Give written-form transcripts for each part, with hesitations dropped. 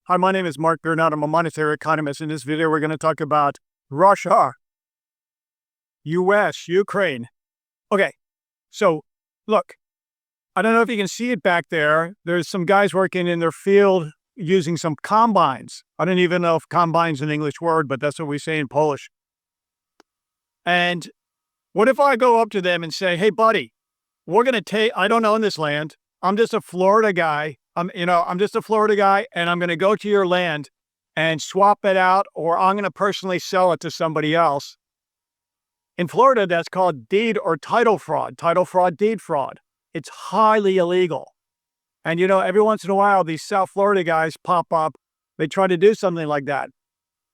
Hi, my name is Mark Bernard. I'm a monetary economist. In this video, we're going to talk about Russia, US, Ukraine. Okay, so look, I don't know if you can see it back there. There's some guys working in their field using some combines. I don't even know if combine's an English word, but that's what we say in Polish. And what if I go up to them and say, hey, buddy, we're going to I don't own this land. I'm just a Florida guy. I'm just a Florida guy, and I'm going to go to your land and swap it out, or I'm going to personally sell it to somebody else. In Florida, that's called deed or title fraud, deed fraud. It's highly illegal. And, every once in a while, these South Florida guys pop up. They try to do something like that.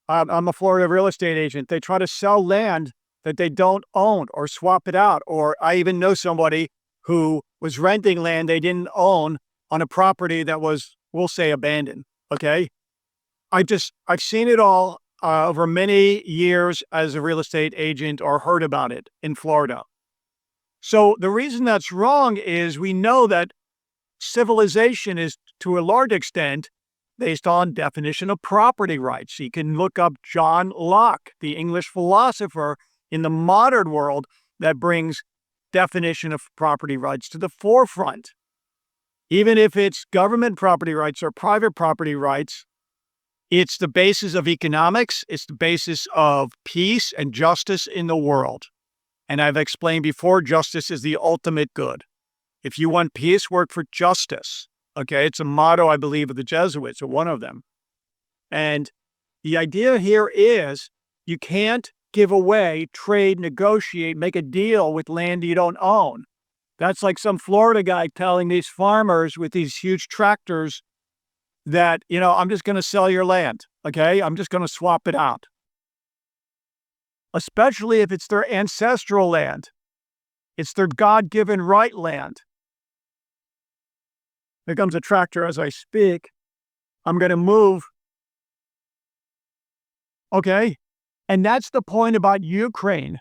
I'm a Florida real estate agent. They try to sell land that they don't own or swap it out. Or I even know somebody who was renting land they didn't own on a property that was, we'll say, abandoned. Okay. I've seen it all over many years as a real estate agent, or heard about it in Florida. So the reason that's wrong is we know that civilization is, to a large extent, based on definition of property rights. You can look up John Locke, the English philosopher in the modern world that brings definition of property rights to the forefront. Even if it's government property rights or private property rights, it's the basis of economics. It's the basis of peace and justice in the world. And I've explained before, justice is the ultimate good. If you want peace, work for justice. Okay, it's a motto, I believe, of the Jesuits, or one of them. And the idea here is you can't give away, trade, negotiate, make a deal with land you don't own. That's like some Florida guy telling these farmers with these huge tractors that, I'm just going to sell your land, okay? I'm just going to swap it out. Especially if it's their ancestral land. It's their God-given right land. Here comes a tractor as I speak. I'm going to move. Okay? And that's the point about Ukraine.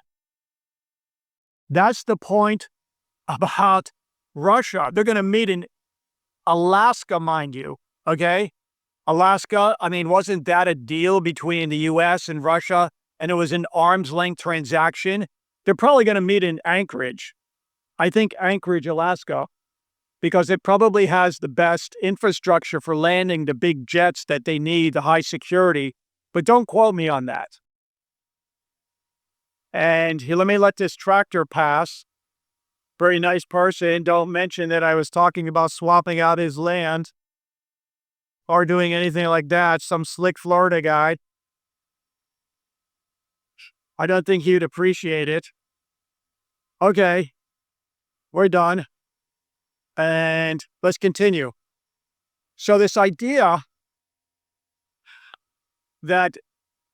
That's the point about Russia. They're going to meet in Alaska, mind you, okay? Alaska, wasn't that a deal between the U.S. and Russia, and it was an arm's length transaction? They're probably going to meet in Anchorage. I think Anchorage, Alaska, because it probably has the best infrastructure for landing the big jets that they need, the high security, but don't quote me on that. And here, let me let this tractor pass. Very nice person. Don't mention that I was talking about swapping out his land or doing anything like that. Some slick Florida guy. I don't think he'd appreciate it. Okay, we're done. And let's continue. So this idea that,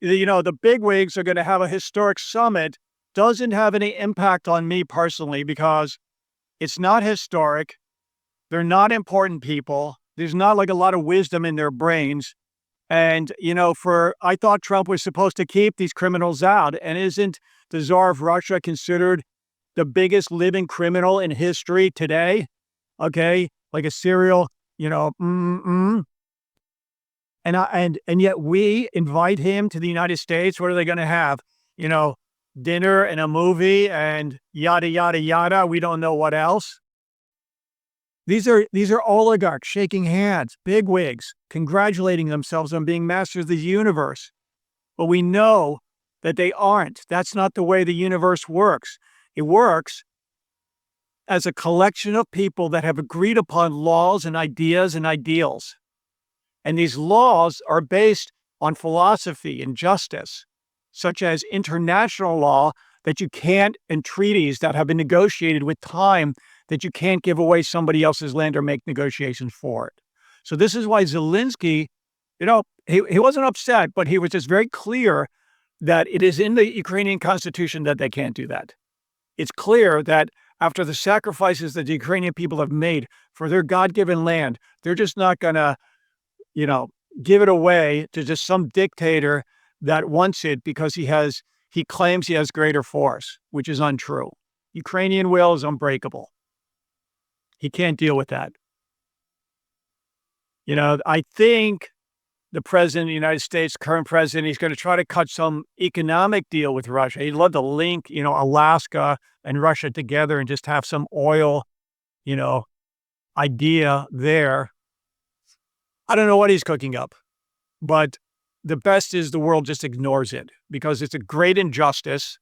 the bigwigs are going to have a historic summit doesn't have any impact on me personally, because it's not historic. They're not important people. There's not like a lot of wisdom in their brains. And, I thought Trump was supposed to keep these criminals out. And isn't the Czar of Russia considered the biggest living criminal in history today? Okay, like a serial, And yet we invite him to the United States. What are they going to have? Dinner and a movie and yada, yada, yada. We don't know what else. These are oligarchs shaking hands, bigwigs, congratulating themselves on being masters of the universe. But we know that they aren't. That's not the way the universe works. It works as a collection of people that have agreed upon laws and ideas and ideals. And these laws are based on philosophy and justice, such as international law that you can't, and treaties that have been negotiated with time that you can't give away somebody else's land or make negotiations for it. So this is why Zelensky, he wasn't upset, but he was just very clear that it is in the Ukrainian constitution that they can't do that. It's clear that after the sacrifices that the Ukrainian people have made for their God-given land, they're just not going to, give it away to just some dictator that wants it because he claims he has greater force, which is untrue. Ukrainian will is unbreakable. He can't deal with that. I think the president of the United States, current president, he's going to try to cut some economic deal with Russia. He'd love to link, Alaska and Russia together and just have some oil, you know, idea there. I don't know what he's cooking up, but the best is the world just ignores it because it's a great injustice.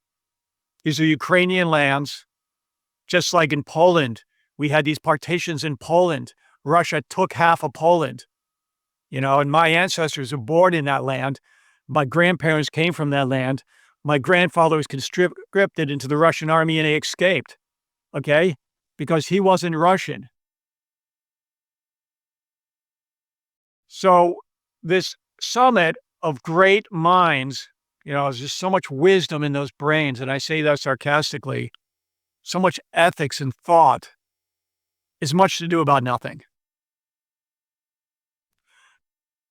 These are Ukrainian lands, just like in Poland. We had these partitions in Poland. Russia took half of Poland, and my ancestors were born in that land. My grandparents came from that land. My grandfather was conscripted into the Russian army and he escaped, okay, because he wasn't Russian. So this summit of great minds, there's just so much wisdom in those brains, and I say that sarcastically, so much ethics and thought, is much to do about nothing.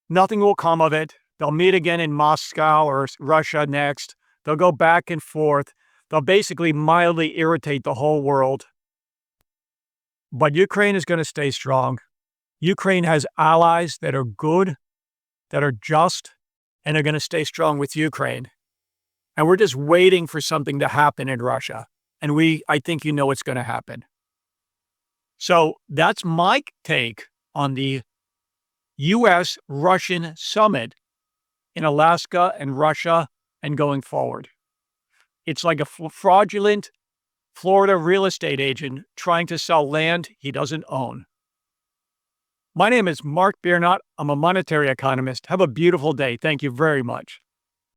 Nothing will come of it. They'll meet again in Moscow or Russia next. They'll go back and forth. They'll basically mildly irritate the whole world. But Ukraine is going to stay strong. Ukraine has allies that are good, that are just, and are going to stay strong with Ukraine. And we're just waiting for something to happen in Russia. And I think what's going to happen. So that's my take on the U.S.-Russian summit in Alaska and Russia and going forward. It's like a fraudulent Florida real estate agent trying to sell land he doesn't own. My name is Mark Biernot. I'm a monetary economist. Have a beautiful day. Thank you very much.